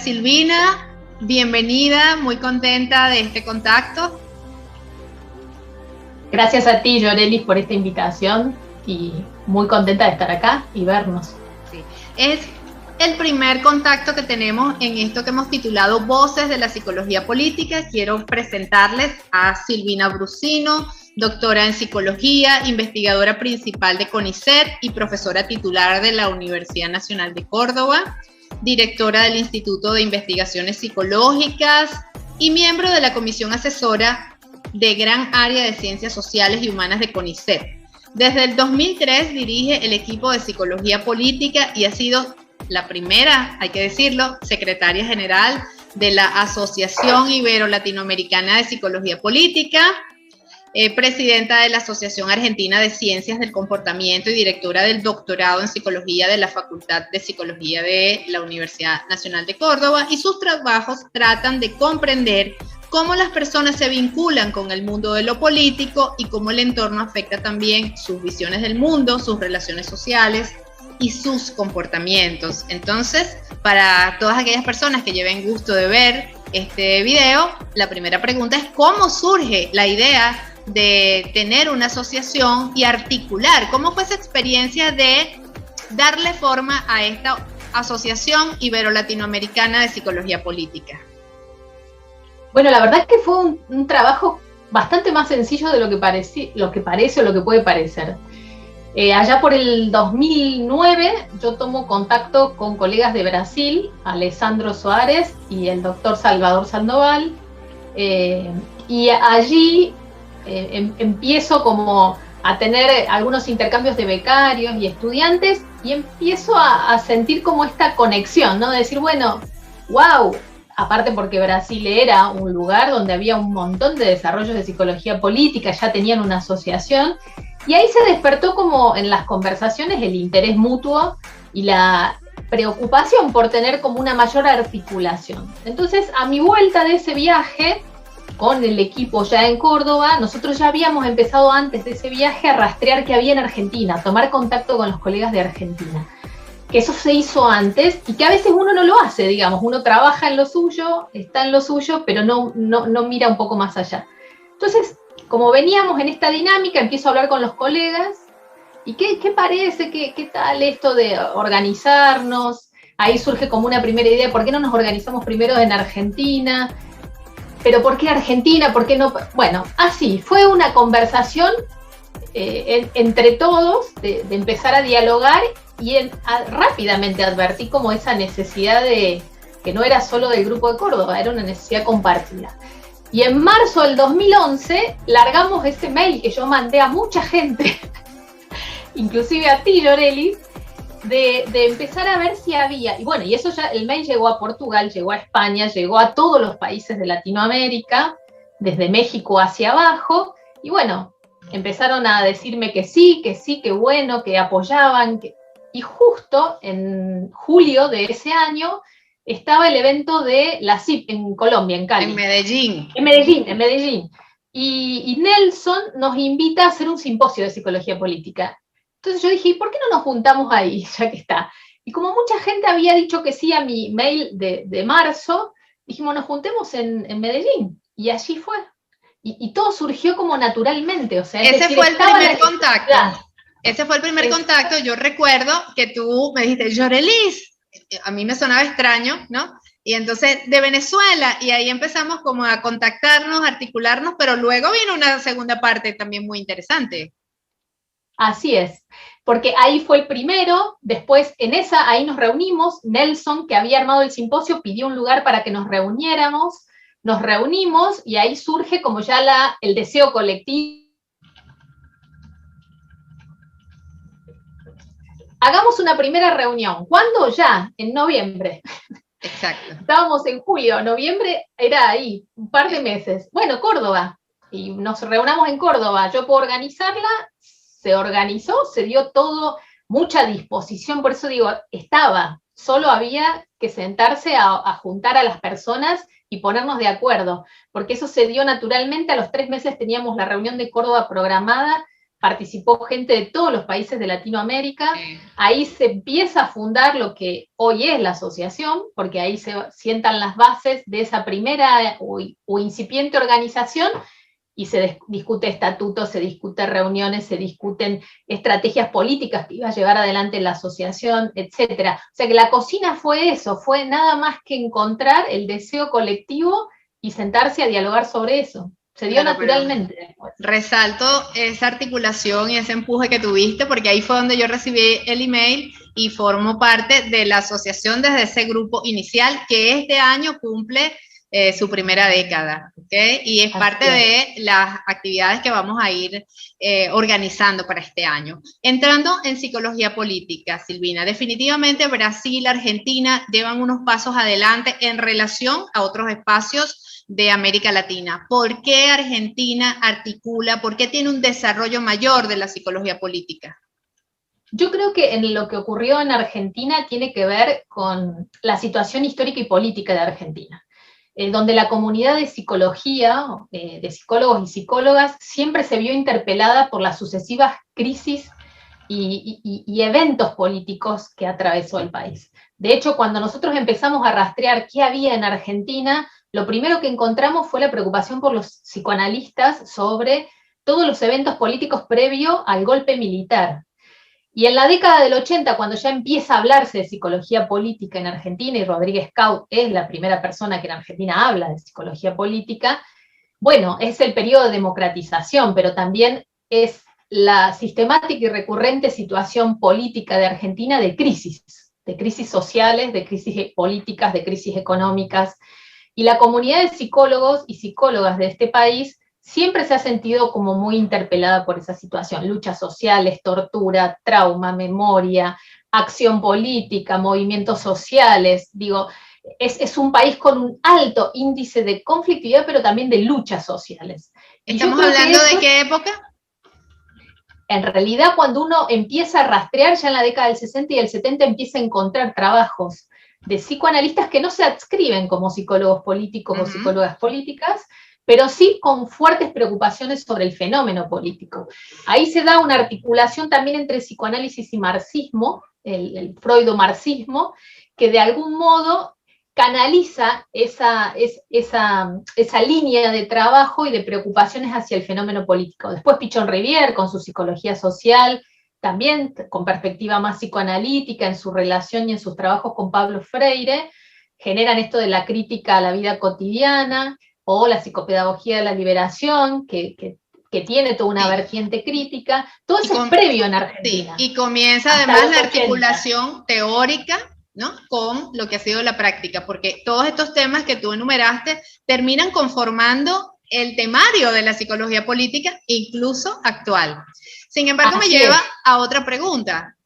Silvina, bienvenida, muy contenta de este contacto. Gracias a ti, Yorelis, por esta invitación y muy contenta de estar acá y vernos. Sí. Es el primer contacto que tenemos en esto que hemos titulado Voces de la Psicología Política. Quiero presentarles a Silvina Brusino, doctora en psicología, investigadora principal de CONICET y profesora titular de la Universidad Nacional de Córdoba, directora del Instituto de Investigaciones Psicológicas y miembro de la Comisión Asesora de Gran Área de Ciencias Sociales y Humanas de CONICET. Desde el 2003 dirige el equipo de Psicología Política y ha sido la primera, hay que decirlo, secretaria general de la Asociación Ibero-Latinoamericana de Psicología Política, presidenta de la Asociación Argentina de Ciencias del Comportamiento y directora del doctorado en Psicología de la Facultad de Psicología de la Universidad Nacional de Córdoba, y sus trabajos tratan de comprender cómo las personas se vinculan con el mundo de lo político y cómo el entorno afecta también sus visiones del mundo, sus relaciones sociales y sus comportamientos. Entonces, para todas aquellas personas que lleven gusto de ver este video, la primera pregunta es ¿cómo surge la idea de tener una asociación y articular? ¿Cómo fue esa experiencia de darle forma a esta Asociación Ibero-Latinoamericana de Psicología Política? Bueno, la verdad es que fue un trabajo bastante más sencillo de lo que parece o lo que puede parecer. Allá por el 2009 yo tomo contacto con colegas de Brasil, Alessandro Soares y el doctor Salvador Sandoval, y allí empiezo como a tener algunos intercambios de becarios y estudiantes y empiezo a sentir como esta conexión, ¿no? De decir, bueno, wow, aparte porque Brasil era un lugar donde había un montón de desarrollos de psicología política, ya tenían una asociación, y ahí se despertó como en las conversaciones el interés mutuo y la preocupación por tener como una mayor articulación. Entonces, a mi vuelta de ese viaje, con el equipo ya en Córdoba, nosotros ya habíamos empezado antes de ese viaje a rastrear qué había en Argentina, a tomar contacto con los colegas de Argentina. Que eso se hizo antes y que a veces uno no lo hace, digamos, uno trabaja en lo suyo, está en lo suyo, pero no mira un poco más allá. Entonces, como veníamos en esta dinámica, empiezo a hablar con los colegas, y ¿qué parece? ¿Qué tal esto de organizarnos? Ahí surge como una primera idea, ¿por qué no nos organizamos primero en Argentina? ¿Pero por qué Argentina? ¿Por qué no? Bueno, así, fue una conversación entre todos, de empezar a dialogar, y rápidamente advertí como esa necesidad de que no era solo del grupo de Córdoba, era una necesidad compartida. Y en marzo del 2011 largamos ese mail que yo mandé a mucha gente, inclusive a ti, Yorelis, de empezar a ver si había, y bueno, y eso ya, el mail llegó a Portugal, llegó a España, llegó a todos los países de Latinoamérica, desde México hacia abajo, y bueno, empezaron a decirme que sí, que bueno, que apoyaban, y justo en julio de ese año estaba el evento de la CIP en Colombia, en Cali. En Medellín. En Medellín. Y Nelson nos invita a hacer un simposio de psicología política. Entonces yo dije, ¿por qué no nos juntamos ahí, ya que está? Y como mucha gente había dicho que sí a mi mail de marzo, dijimos, nos juntemos en Medellín. Y allí fue. Y todo surgió como naturalmente. O sea, ese fue el primer contacto. Ese fue el primer contacto. Yo recuerdo que tú me dijiste, Yorelis, a mí me sonaba extraño, ¿no? Y entonces, de Venezuela, y ahí empezamos como a contactarnos, a articularnos, pero luego vino una segunda parte también muy interesante. Así es, porque ahí fue el primero, después ahí nos reunimos, Nelson, que había armado el simposio, pidió un lugar para que nos reuniéramos, nos reunimos, y ahí surge como ya el deseo colectivo. Hagamos una primera reunión. ¿Cuándo? Ya, en noviembre. Exacto. Estábamos en julio, noviembre era ahí, un par de meses. Bueno, Córdoba, y nos reunamos en Córdoba. Yo puedo organizarla, se organizó, se dio todo, mucha disposición, por eso digo, solo había que sentarse a juntar a las personas y ponernos de acuerdo, porque eso se dio naturalmente. A los 3 meses teníamos la reunión de Córdoba programada, participó gente de todos los países de Latinoamérica. Ahí se empieza a fundar lo que hoy es la asociación, porque ahí se sientan las bases de esa primera o incipiente organización, y se discute estatutos, se discuten reuniones, se discuten estrategias políticas que iba a llevar adelante la asociación, etc. O sea que la cocina fue eso, fue nada más que encontrar el deseo colectivo y sentarse a dialogar sobre eso. Se dio naturalmente. Resalto esa articulación y ese empuje que tuviste, porque ahí fue donde yo recibí el email y formo parte de la asociación desde ese grupo inicial, que este año cumple su primera década, ¿okay? Y es parte de las actividades que vamos a ir organizando para este año. Entrando en psicología política, Silvina, definitivamente Brasil, Argentina llevan unos pasos adelante en relación a otros espacios de América Latina. ¿Por qué Argentina articula, por qué tiene un desarrollo mayor de la psicología política? Yo creo que en lo que ocurrió en Argentina tiene que ver con la situación histórica y política de Argentina, donde la comunidad de psicología, de psicólogos y psicólogas, siempre se vio interpelada por las sucesivas crisis y eventos políticos que atravesó el país. De hecho, cuando nosotros empezamos a rastrear qué había en Argentina, lo primero que encontramos fue la preocupación por los psicoanalistas sobre todos los eventos políticos previo al golpe militar. Y en la década del 80, cuando ya empieza a hablarse de psicología política en Argentina, y Rodríguez Kaut es la primera persona que en Argentina habla de psicología política, bueno, es el periodo de democratización, pero también es la sistemática y recurrente situación política de Argentina de crisis sociales, de crisis políticas, de crisis económicas, y la comunidad de psicólogos y psicólogas de este país siempre se ha sentido como muy interpelada por esa situación, luchas sociales, tortura, trauma, memoria, acción política, movimientos sociales, digo, es un país con un alto índice de conflictividad, pero también de luchas sociales. ¿Estamos hablando de qué época? En realidad, cuando uno empieza a rastrear, ya en la década del 60 y el 70 empieza a encontrar trabajos de psicoanalistas que no se adscriben como psicólogos políticos o psicólogas políticas, pero sí con fuertes preocupaciones sobre el fenómeno político. Ahí se da una articulación también entre psicoanálisis y marxismo, el freudo-marxismo, que de algún modo canaliza esa línea de trabajo y de preocupaciones hacia el fenómeno político. Después Pichon Rivière, con su psicología social, también con perspectiva más psicoanalítica en su relación y en sus trabajos con Pablo Freire, generan esto de la crítica a la vida cotidiana, o la psicopedagogía de la liberación, que tiene toda una vertiente crítica. Todo eso es previo en Argentina. Sí, y comienza además la articulación teórica, ¿no?, con lo que ha sido la práctica, porque todos estos temas que tú enumeraste terminan conformando el temario de la psicología política, incluso actual. Sin embargo, me lleva a otra pregunta.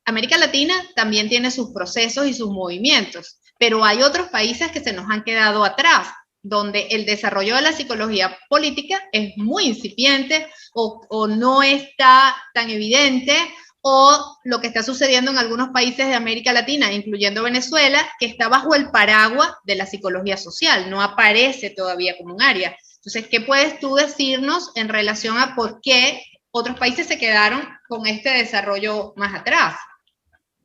América Latina también tiene sus procesos y sus movimientos, pero hay otros países que se nos han quedado atrás, donde el desarrollo de la psicología política es muy incipiente o no está tan evidente, o lo que está sucediendo en algunos países de América Latina, incluyendo Venezuela, que está bajo el paraguas de la psicología social, no aparece todavía como un área. Entonces, ¿qué puedes tú decirnos en relación a por qué otros países se quedaron con este desarrollo más atrás?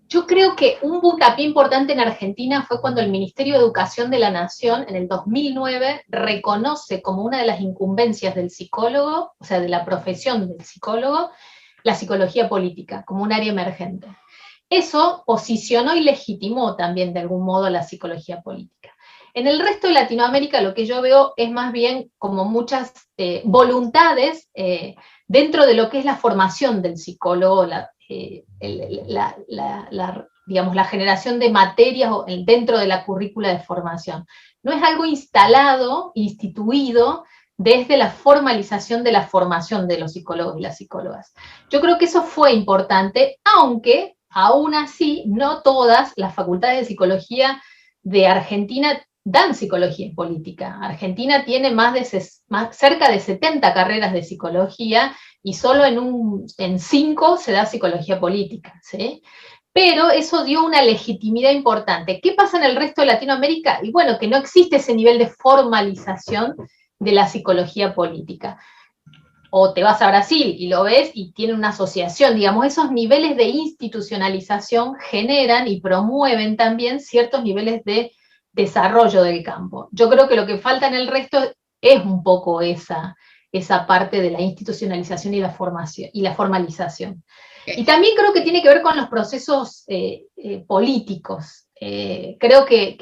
Yo creo que un puntapié importante en Argentina fue cuando el Ministerio de Educación de la Nación, en el 2009, reconoce como una de las incumbencias del psicólogo, o sea, de la profesión del psicólogo, la psicología política, como un área emergente. Eso posicionó y legitimó también de algún modo la psicología política. En el resto de Latinoamérica lo que yo veo es más bien como muchas voluntades dentro de lo que es la formación del psicólogo, digamos, la generación de materias dentro de la currícula de formación. No es algo instalado, instituido, desde la formalización de la formación de los psicólogos y las psicólogas. Yo creo que eso fue importante, aunque aún así no todas las facultades de psicología de Argentina dan psicología política. Argentina tiene cerca de 70 carreras de psicología y solo en 5 se da psicología política, ¿sí? Pero eso dio una legitimidad importante. ¿Qué pasa en el resto de Latinoamérica? Y bueno, que no existe ese nivel de formalización de la psicología política. o te vas a Brasil y lo ves y tiene una asociación, digamos, esos niveles de institucionalización generan y promueven también ciertos niveles de desarrollo del campo. Yo creo que lo que falta en el resto es un poco esa parte de la institucionalización y la formación y la formalización. Y también creo que tiene que ver con los procesos políticos. Creo que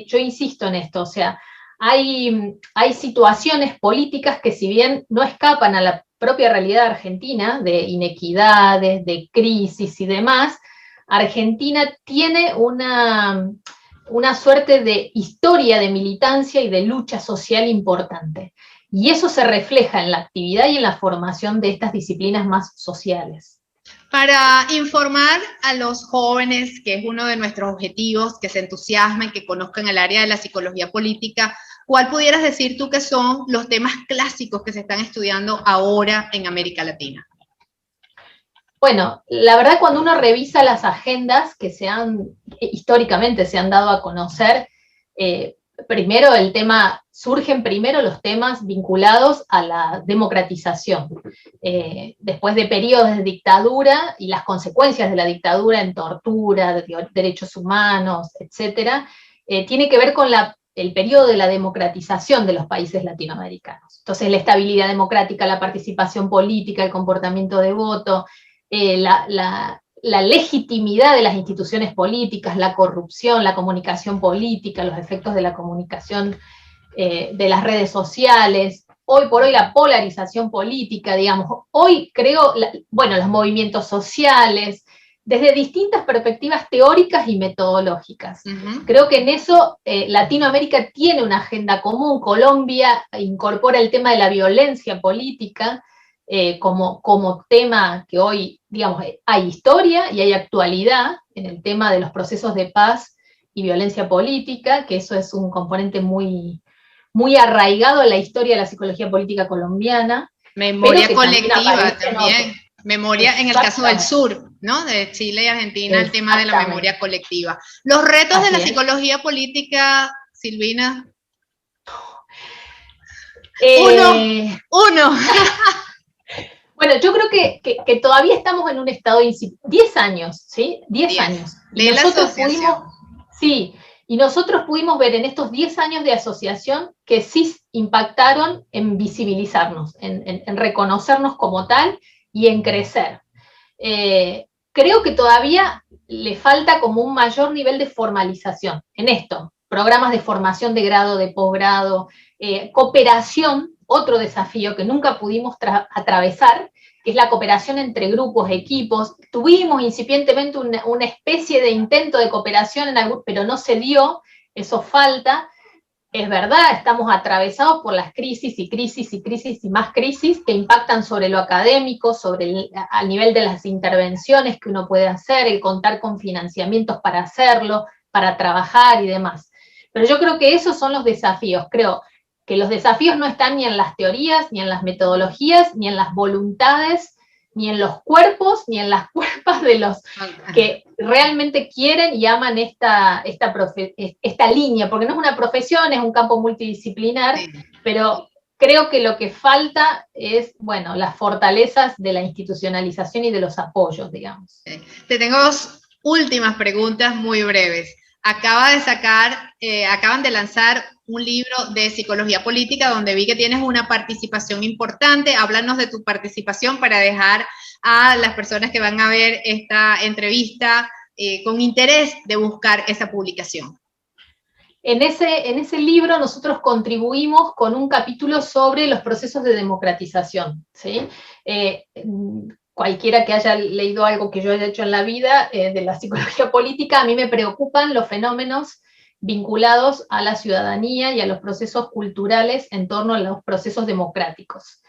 yo insisto en esto, o sea, hay situaciones políticas que si bien no escapan a la propia realidad argentina, de inequidades, de crisis y demás, Argentina tiene una suerte de historia de militancia y de lucha social importante. Y eso se refleja en la actividad y en la formación de estas disciplinas más sociales. Para informar a los jóvenes, que es uno de nuestros objetivos, que se entusiasmen, que conozcan el área de la psicología política, ¿cuál pudieras decir tú que son los temas clásicos que se están estudiando ahora en América Latina? Bueno, la verdad cuando uno revisa las agendas que históricamente se han dado a conocer, surgen primero los temas vinculados a la democratización. Después de periodos de dictadura y las consecuencias de la dictadura en tortura, derechos humanos, etcétera, tiene que ver con el periodo de la democratización de los países latinoamericanos. Entonces, la estabilidad democrática, la participación política, el comportamiento de voto, la legitimidad de las instituciones políticas, la corrupción, la comunicación política, los efectos de la comunicación de las redes sociales, hoy por hoy la polarización política, digamos, hoy creo, los movimientos sociales, desde distintas perspectivas teóricas y metodológicas. Creo que en eso Latinoamérica tiene una agenda común. Colombia incorpora el tema de la violencia política como tema que hoy, digamos, hay historia y hay actualidad en el tema de los procesos de paz y violencia política, que eso es un componente muy, muy arraigado en la historia de la psicología política colombiana. Memoria colectiva también. Memoria en el caso del sur, ¿no? De Chile y Argentina, el tema de la memoria colectiva. Los retos de la psicología política, Silvina. Uno. Bueno, yo creo que todavía estamos en un estado de 10 años, ¿sí? 10 años. De la asociación. Y nosotros pudimos ver en estos 10 años de asociación que sí impactaron en visibilizarnos, en reconocernos como tal y en crecer. Creo que todavía le falta como un mayor nivel de formalización en esto, programas de formación de grado, de posgrado, cooperación, otro desafío que nunca pudimos atravesar, que es la cooperación entre grupos, equipos. Tuvimos incipientemente una especie de intento de cooperación, pero no se dio, eso falta. Es verdad, estamos atravesados por las crisis y crisis y crisis y más crisis que impactan sobre lo académico, al nivel de las intervenciones que uno puede hacer, el contar con financiamientos para hacerlo, para trabajar y demás. Pero yo creo que esos son los desafíos. Creo que los desafíos no están ni en las teorías, ni en las metodologías, ni en las voluntades, ni en los cuerpos, ni en las cuerpas de los que realmente quieren y aman esta línea, porque no es una profesión, es un campo multidisciplinar, pero creo que lo que falta es, bueno, las fortalezas de la institucionalización y de los apoyos, digamos. Te tengo dos últimas preguntas muy breves. Acaban de lanzar un libro de psicología política donde vi que tienes una participación importante. Háblanos de tu participación para dejar a las personas que van a ver esta entrevista con interés de buscar esa publicación. En ese libro nosotros contribuimos con un capítulo sobre los procesos de democratización, ¿sí? Cualquiera que haya leído algo que yo haya hecho en la vida de la psicología política, a mí me preocupan los fenómenos vinculados a la ciudadanía y a los procesos culturales en torno a los procesos democráticos.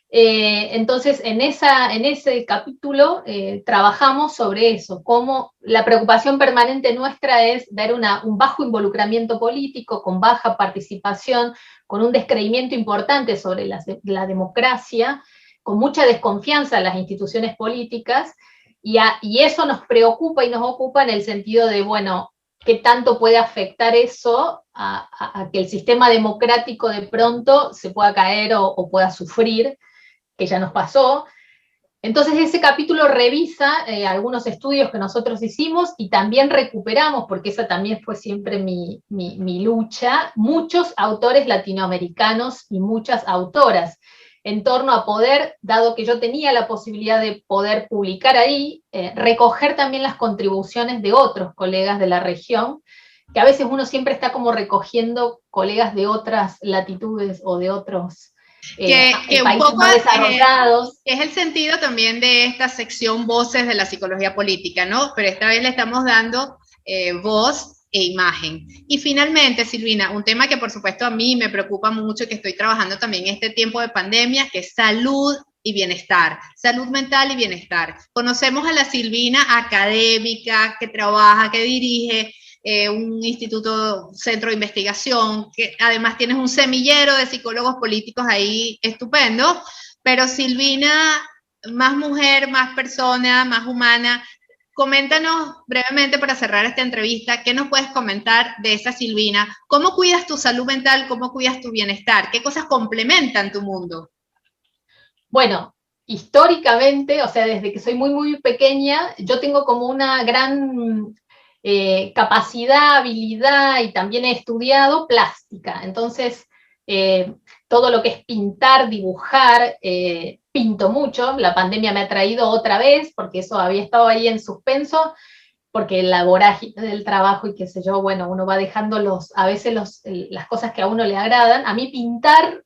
Entonces, en ese capítulo trabajamos sobre eso, cómo la preocupación permanente nuestra es ver un bajo involucramiento político, con baja participación, con un descreimiento importante sobre la democracia, con mucha desconfianza en las instituciones políticas, y eso nos preocupa y nos ocupa en el sentido de, bueno, ¿qué tanto puede afectar eso a que el sistema democrático de pronto se pueda caer o pueda sufrir? que ya nos pasó. Entonces ese capítulo revisa algunos estudios que nosotros hicimos y también recuperamos, porque esa también fue siempre mi lucha, muchos autores latinoamericanos y muchas autoras, en torno a poder, dado que yo tenía la posibilidad de poder publicar ahí, recoger también las contribuciones de otros colegas de la región, que a veces uno siempre está como recogiendo colegas de otras latitudes o de otros que un países poco más desarrollados. es el sentido también de esta sección Voces de la Psicología Política, ¿no? Pero esta vez le estamos dando voz e imagen. Y finalmente, Silvina, un tema que por supuesto a mí me preocupa mucho, que estoy trabajando también en este tiempo de pandemia, que es salud y bienestar, salud mental y bienestar. Conocemos a la Silvina académica, que trabaja, que dirige un instituto, centro de investigación, que además tienes un semillero de psicólogos políticos ahí estupendo, pero Silvina, más mujer, más persona, más humana. Coméntanos brevemente para cerrar esta entrevista, ¿qué nos puedes comentar de esa Silvina? ¿Cómo cuidas tu salud mental? ¿Cómo cuidas tu bienestar? ¿Qué cosas complementan tu mundo? Bueno, históricamente, o sea, desde que soy muy, muy pequeña, yo tengo como una gran capacidad, habilidad, y también he estudiado plástica. Entonces, todo lo que es pintar, dibujar, pinto mucho. La pandemia me ha traído otra vez, porque eso había estado ahí en suspenso, porque la vorágine del trabajo y qué sé yo, bueno, uno va dejando a veces las cosas que a uno le agradan. A mí pintar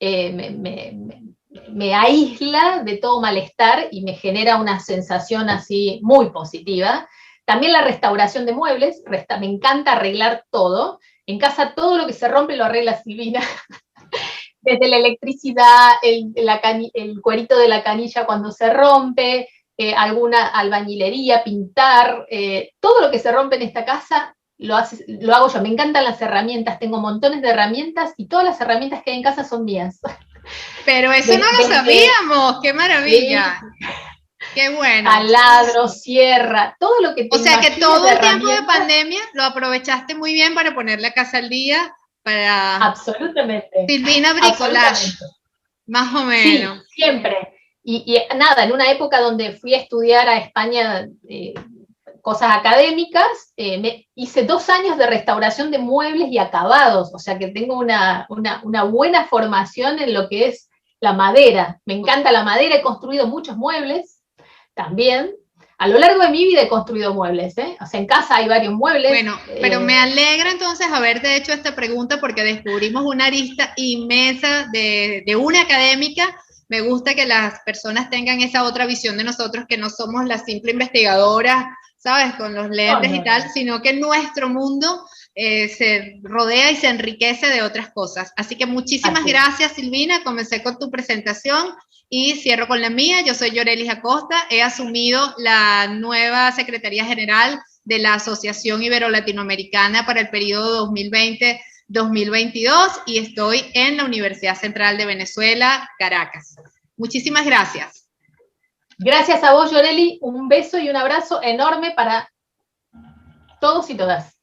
me aísla de todo malestar y me genera una sensación así muy positiva. También la restauración de muebles, me encanta arreglar todo. En casa todo lo que se rompe lo arregla Silvina. Desde la electricidad, el cuerito de la canilla cuando se rompe, alguna albañilería, pintar, todo lo que se rompe en esta casa lo hago yo. Me encantan las herramientas, tengo montones de herramientas y todas las herramientas que hay en casa son mías. Pero eso no lo sabíamos, qué maravilla. Sí. Qué bueno. Taladro, sierra, todo lo que te O sea que todo el tiempo de pandemia lo aprovechaste muy bien para poner la casa al día, para... Absolutamente. Silvina Bricolage, más o menos. Sí, siempre. Y nada, en una época donde fui a estudiar a España cosas académicas, hice 2 años de restauración de muebles y acabados, o sea que tengo una buena formación en lo que es la madera. Me encanta la madera, he construido muchos muebles también. A lo largo de mi vida he construido muebles, ¿eh? O sea, en casa hay varios muebles. Bueno, pero me alegra entonces haberte hecho esta pregunta porque descubrimos una arista inmensa de una académica. Me gusta que las personas tengan esa otra visión de nosotros, que no somos la simple investigadora, ¿sabes? Con los lentes y tal, sino que nuestro mundo se rodea y se enriquece de otras cosas. Así que muchísimas gracias, Silvina. Comencé con tu presentación y cierro con la mía. Yo soy Yorelis Acosta, he asumido la nueva Secretaría General de la Asociación Ibero-Latinoamericana para el periodo 2020-2022 y estoy en la Universidad Central de Venezuela, Caracas. Muchísimas gracias. Gracias a vos, Yoreli. Un beso y un abrazo enorme para todos y todas.